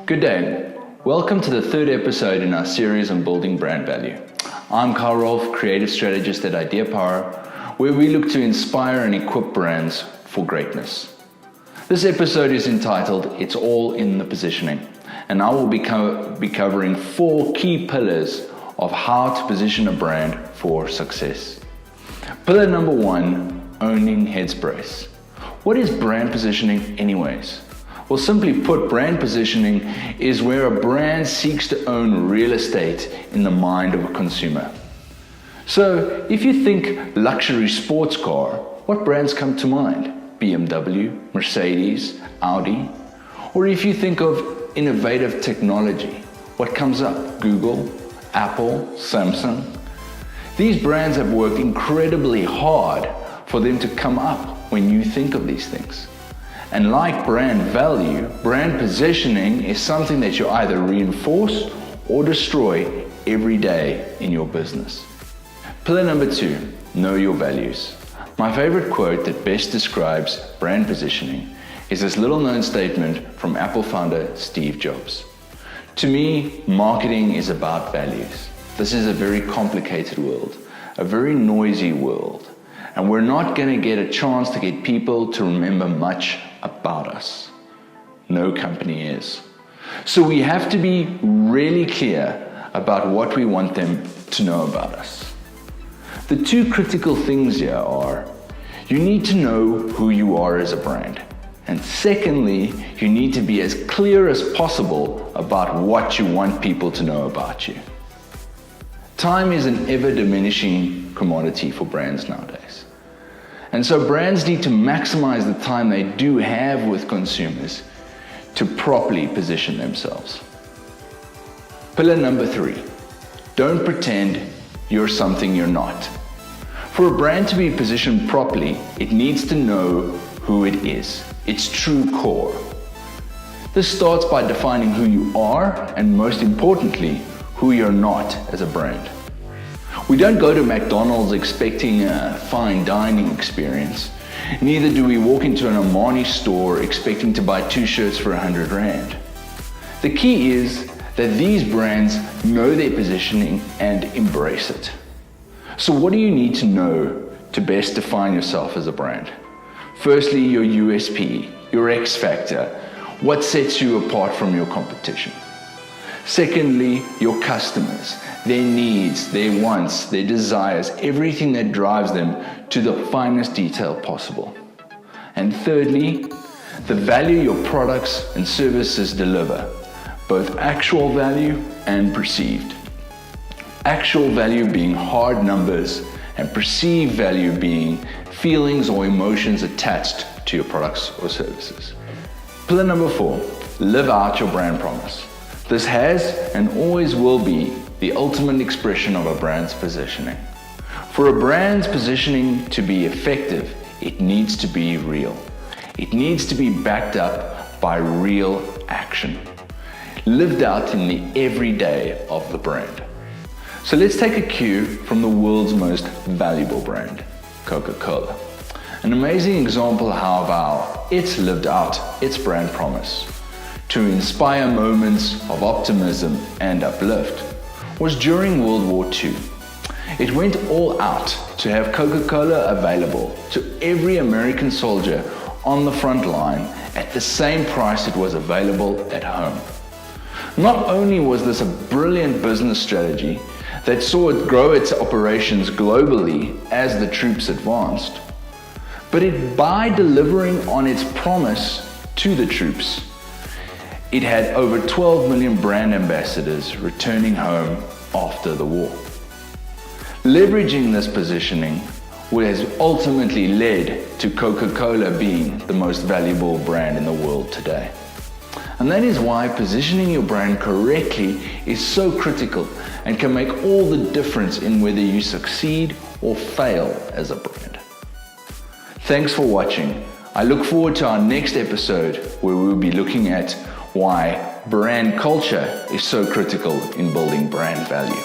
Good day. Welcome to the third episode in our series on building brand value. I'm Rolfe, creative strategist at Idea Power, where we look to inspire and equip brands for greatness. This episode is entitled It's All in the Positioning, and I will be covering 4 key pillars of how to position a brand for success. Pillar number 1, owning headspace. What is brand positioning anyways? Well, simply put, brand positioning is where a brand seeks to own real estate in the mind of a consumer. So, if you think luxury sports car, what brands come to mind? BMW, Mercedes, Audi. Or if you think of innovative technology, what comes up? Google, Apple, Samsung. These brands have worked incredibly hard for them to come up when you think of these things. And like brand value, brand positioning is something that you either reinforce or destroy every day in your business. Pillar number 2, know your values. My favorite quote that best describes brand positioning is this little known statement from Apple founder Steve Jobs. To me, marketing is about values. This is a very complicated world, a very noisy world, and we're not going to get a chance to get people to remember much about us. No company is. So we have to be really clear about what we want them to know about us. The 2 critical things here are, you need to know who you are as a brand. And secondly, you need to be as clear as possible about what you want people to know about you. Time is an ever-diminishing commodity for brands nowadays. And so brands need to maximize the time they do have with consumers to properly position themselves. Pillar number 3, don't pretend you're something you're not. For a brand to be positioned properly, it needs to know who it is, its true core. This starts by defining who you are and, most importantly, who you're not as a brand. We don't go to McDonald's expecting a fine dining experience. Neither do we walk into an Armani store expecting to buy 2 shirts for 100 Rand. The key is that these brands know their positioning and embrace it. So what do you need to know to best define yourself as a brand? Firstly, your USP, your X factor, what sets you apart from your competition. Secondly, your customers, their needs, their wants, their desires, everything that drives them to the finest detail possible. And thirdly, the value your products and services deliver, both actual value and perceived. Actual value being hard numbers and perceived value being feelings or emotions attached to your products or services. Pillar number 4, live out your brand promise. This has and always will be the ultimate expression of a brand's positioning. For a brand's positioning to be effective, it needs to be real. It needs to be backed up by real action, lived out in the everyday of the brand. So let's take a cue from the world's most valuable brand, Coca-Cola. An amazing example how it's lived out its brand promise to inspire moments of optimism and uplift was during World War II. It went all out to have Coca-Cola available to every American soldier on the front line at the same price it was available at home. Not only was this a brilliant business strategy that saw it grow its operations globally as the troops advanced, but by delivering on its promise to the troops, it had over 12 million brand ambassadors returning home after the war. Leveraging this positioning has ultimately led to Coca-Cola being the most valuable brand in the world today. And that is why positioning your brand correctly is so critical and can make all the difference in whether you succeed or fail as a brand. Thanks for watching. I look forward to our next episode where we'll be looking at why brand culture is so critical in building brand value.